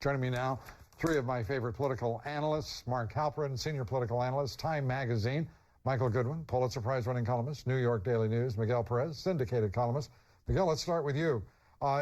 Joining me now, three of my favorite political analysts: Mark Halperin, senior political analyst, Time Magazine; Michael Goodwin, Pulitzer Prize-winning columnist, New York Daily News; Miguel Perez, syndicated columnist. Miguel, let's start with you.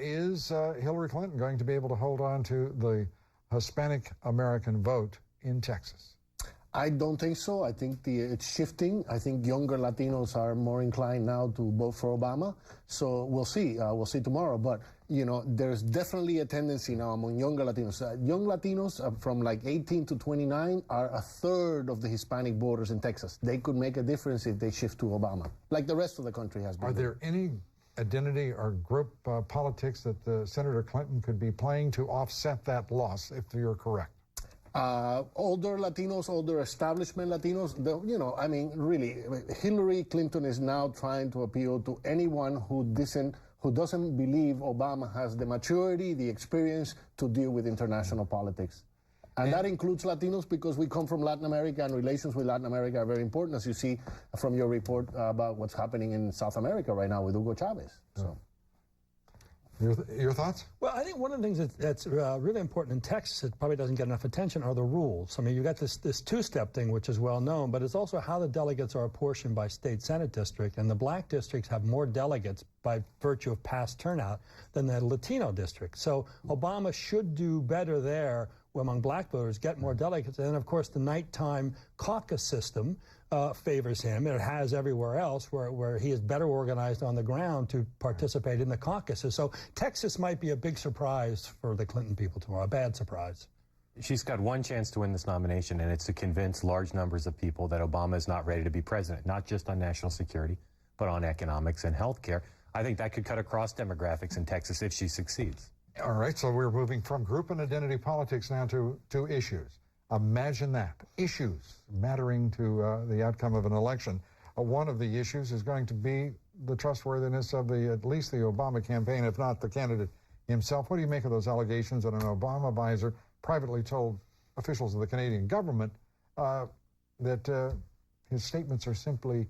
Is Hillary Clinton going to be able to hold on to the Hispanic American vote in Texas? I don't think so. I think it's shifting. I think younger Latinos are more inclined now to vote for Obama. So we'll see. We'll see tomorrow. But, you know, there's definitely a tendency now among younger Latinos. Young Latinos from like 18 to 29 are a third of the Hispanic voters in Texas. They could make a difference if they shift to Obama, like the rest of the country has been. Are there any identity or group politics that Senator Clinton could be playing to offset that loss, if you're correct? Older Latinos, older establishment Latinos, you know, I mean, really, Hillary Clinton is now trying to appeal to anyone who doesn't believe Obama has the maturity, the experience to deal with international politics. And that includes Latinos, because we come from Latin America, and relations with Latin America are very important, as you see from your report about what's happening in South America right now with Hugo Chavez. So. Your thoughts? Well, I think one of the things that's really important in Texas that probably doesn't get enough attention are the rules. I mean, you got this two-step thing, which is well known, but it's also how the delegates are apportioned by state Senate district. And the black districts have more delegates by virtue of past turnout than the Latino district. So Obama should do better there among black voters, get more delegates. And then, of course, the nighttime caucus system favors him, and it has everywhere else, where he is better organized on the ground to participate in the caucuses. So Texas might be a big surprise for the Clinton people tomorrow, a bad surprise. She's got one chance to win this nomination, and it's to convince large numbers of people that Obama is not ready to be president, not just on national security, but on economics and health care. I think that could cut across demographics in Texas if she succeeds. All right, so we're moving from group and identity politics now to issues. Imagine that. Issues mattering to the outcome of an election. One of the issues is going to be the trustworthiness of at least the Obama campaign, if not the candidate himself. What do you make of those allegations that an Obama advisor privately told officials of the Canadian government that his statements are simply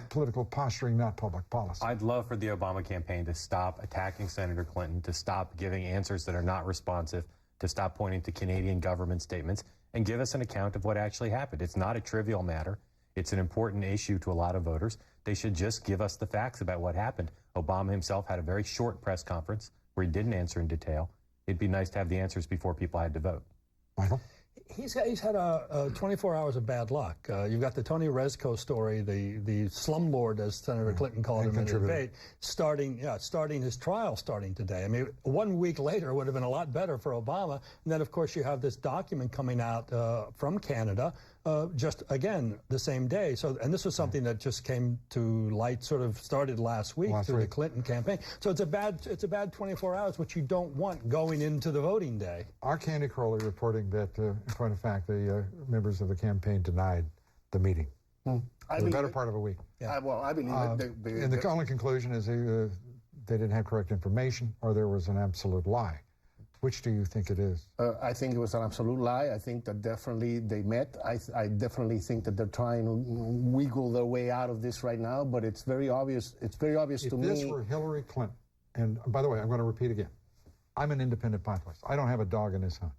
political posturing, not public policy? I'd love for the Obama campaign to stop attacking Senator Clinton, to stop giving answers that are not responsive, to stop pointing to Canadian government statements, and give us an account of what actually happened. It's not a trivial matter. It's an important issue to a lot of voters. They should just give us the facts about what happened. Obama himself had a very short press conference where he didn't answer in detail. It'd be nice to have the answers before people had to vote. Michael? He's had 24 hours of bad luck. You've got the Tony Rezko story, the slumlord, as Senator Clinton called him in the debate, starting his trial starting today. I mean, 1 week later would have been a lot better for Obama. And then, of course, you have this document coming out from Canada, just again the same day. So, and this was something that just came to light, sort of started last week through the Clinton campaign. So it's a bad 24 hours, which you don't want going into the voting day. Our Candy Crowley reporting that, in point of fact, the members of the campaign denied the meeting. For the better part of a week. Yeah. I believe it. And the only conclusion is they didn't have correct information, or there was an absolute lie. Which do you think it is? I think it was an absolute lie. I think that definitely they met. I definitely think that they're trying to wiggle their way out of this right now, but it's very obvious. It's very obvious to me. If this were Hillary Clinton, and by the way, I'm going to repeat again, I'm an independent populist. I don't have a dog in this hunt.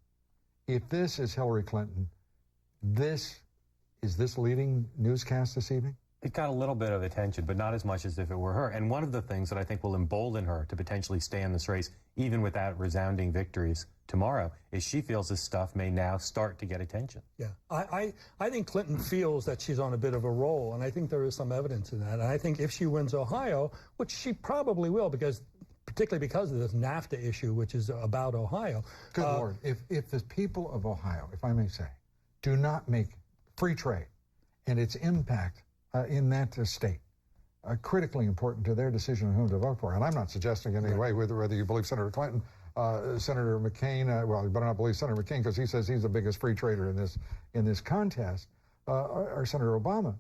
If this is Hillary Clinton, is this leading newscast this evening? It got a little bit of attention, but not as much as if it were her. And one of the things that I think will embolden her to potentially stay in this race, even without resounding victories tomorrow, is she feels this stuff may now start to get attention. Yeah, I think Clinton feels that she's on a bit of a roll, and I think there is some evidence in that. And I think if she wins Ohio, which she probably will, particularly because of this NAFTA issue, which is about Ohio. Good Lord, if the people of Ohio, if I may say, do not make free trade and its impact in that state critically important to their decision on whom to vote for. And I'm not suggesting in any way whether you believe Senator Clinton, Senator McCain, well, you better not believe Senator McCain because he says he's the biggest free trader in this contest, or Senator Obama.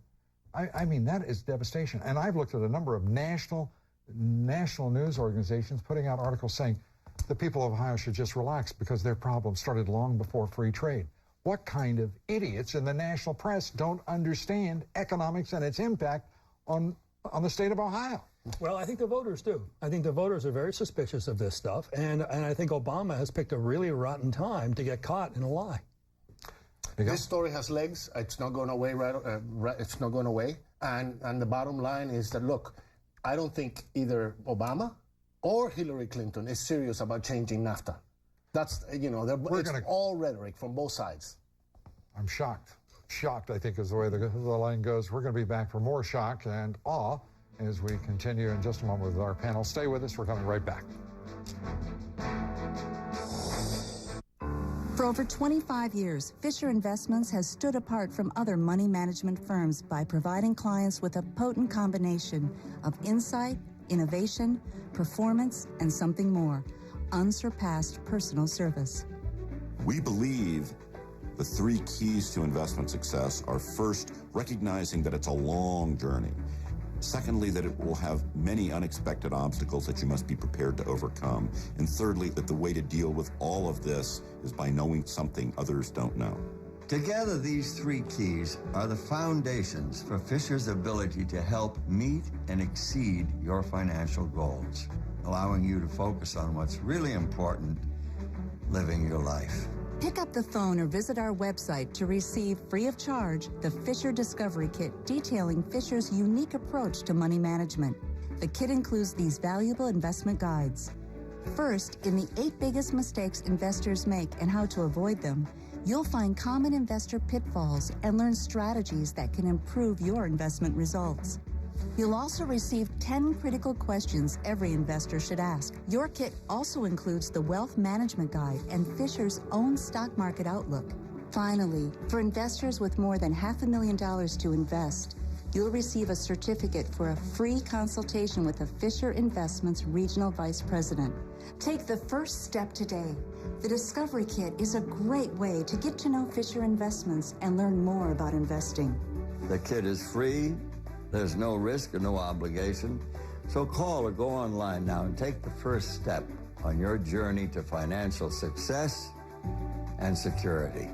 I mean, that is devastation. And I've looked at a number of national news organizations putting out articles saying the people of Ohio should just relax because their problem started long before free trade. What kind of idiots in the national press don't understand economics and its impact on the state of Ohio? Well, I think the voters do. I think the voters are very suspicious of this stuff, and I think Obama has picked a really rotten time to get caught in a lie. This story has legs. It's not going away. It's not going away. And the bottom line is that, look, I don't think either Obama or Hillary Clinton is serious about changing NAFTA. That's, it's all rhetoric from both sides. I'm shocked. Shocked, I think, is the way the line goes. We're going to be back for more shock and awe as we continue in just a moment with our panel. Stay with us. We're coming right back. For over 25 years, Fisher Investments has stood apart from other money management firms by providing clients with a potent combination of insight, innovation, performance, and something more: unsurpassed personal service. We believe the 3 keys to investment success are: first, recognizing that it's a long journey; secondly, that it will have many unexpected obstacles that you must be prepared to overcome; and thirdly, that the way to deal with all of this is by knowing something others don't know. Together, these 3 keys are the foundations for Fisher's ability to help meet and exceed your financial goals, allowing you to focus on what's really important: living your life. Pick up the phone or visit our website to receive free of charge the Fisher Discovery Kit detailing Fisher's unique approach to money management. The kit includes these valuable investment guides. First, in the 8 biggest mistakes investors make and how to avoid them, you'll find common investor pitfalls and learn strategies that can improve your investment results. You'll also receive 10 critical questions every investor should ask. Your kit also includes the Wealth Management Guide and Fisher's own stock market outlook. Finally, for investors with more than $500,000 to invest, you'll receive a certificate for a free consultation with a Fisher Investments Regional Vice President. Take the first step today. The Discovery Kit is a great way to get to know Fisher Investments and learn more about investing. The kit is free. There's no risk or no obligation. So call or go online now and take the first step on your journey to financial success and security.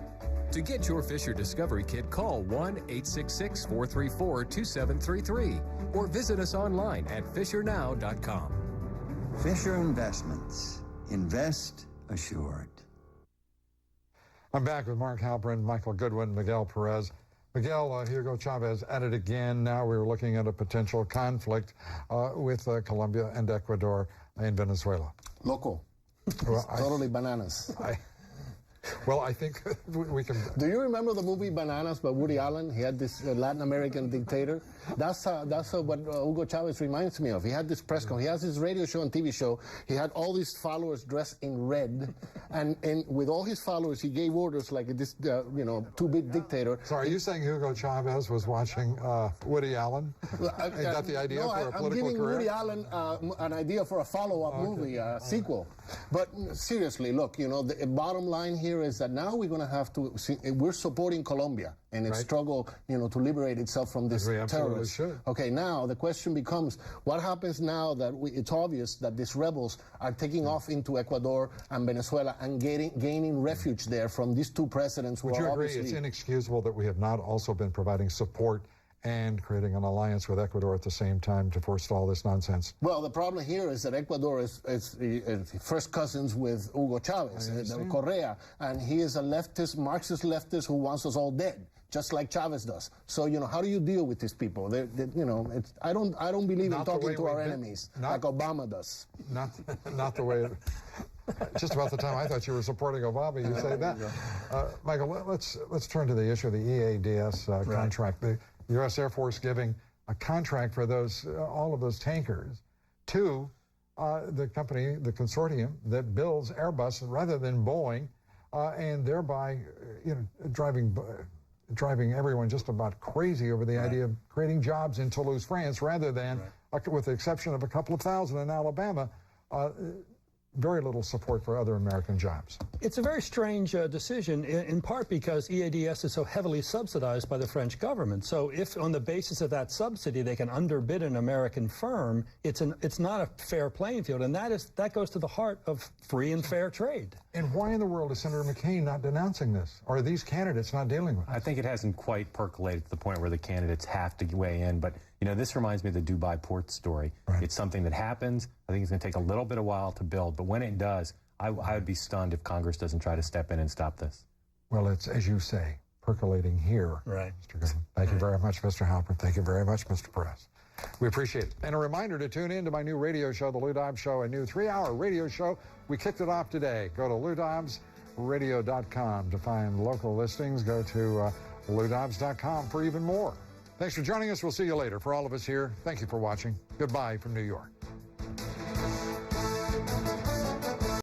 To get your Fisher Discovery Kit, call 1-866-434-2733 or visit us online at fishernow.com. Fisher Investments. Invest assured. I'm back with Mark Halperin, Michael Goodwin, Miguel Perez. Miguel, Hugo Chavez at it again. Now we're looking at a potential conflict with Colombia and Ecuador in Venezuela. Loco. Well, Totally bananas. I think we can... Do you remember the movie Bananas by Woody Allen? He had this Latin American dictator. That's what Hugo Chavez reminds me of. He had this press conference. He has his radio show and TV show. He had all these followers dressed in red, and with all his followers, he gave orders like this, two-bit dictator. So are you saying Hugo Chavez was watching Woody Allen? He got the idea for a political I'm giving career? Woody Allen an idea for a follow-up movie, sequel. But seriously, look, the bottom line here is that now we're going to have to see, we're supporting Colombia in its struggle, to liberate itself from this terrorist. Should. Okay, now the question becomes, what happens now that it's obvious that these rebels are taking off into Ecuador and Venezuela and gaining refuge there from these 2 presidents who Would are you agree obviously... it's inexcusable that we have not also been providing support and creating an alliance with Ecuador at the same time to forestall this nonsense? Well, the problem here is that Ecuador is first cousins with Hugo Chavez, Correa, and he is a leftist, Marxist leftist who wants us all dead, just like Chavez does. So, how do you deal with these people? I don't believe in talking to our enemies like Obama does. Not the way. Just about the time I thought you were supporting Obama, you say that. Michael, let's turn to the issue of the EADS contract. The U.S. Air Force giving a contract for all of those tankers to the company, the consortium that builds Airbus rather than Boeing, and thereby, driving everyone just about crazy over the idea of creating jobs in Toulouse, France, rather than, with the exception of a couple of thousand in Alabama, very little support for other American jobs. It's a very strange decision, in part because EADS is so heavily subsidized by the French government. So if on the basis of that subsidy they can underbid an American firm, it's not a fair playing field, and that goes to the heart of free and fair trade. And why in the world is Senator McCain not denouncing this? Or are these candidates not dealing with it? I think it hasn't quite percolated to the point where the candidates have to weigh in, but You know, this reminds me of the Dubai port story. Right. It's something that happens. I think it's going to take a little bit of while to build, but when it does, I would be stunned if Congress doesn't try to step in and stop this. Well, it's, as you say, percolating here. Right. Mr. Goodman. Thank you very much, Mr. Halpern. Thank you very much, Mr. Perez. We appreciate it. And a reminder to tune in to my new radio show, The Lou Dobbs Show, a new 3-hour radio show. We kicked it off today. Go to LouDobbsRadio.com to find local listings. Go to LouDobbs.com for even more. Thanks for joining us. We'll see you later. For all of us here, thank you for watching. Goodbye from New York.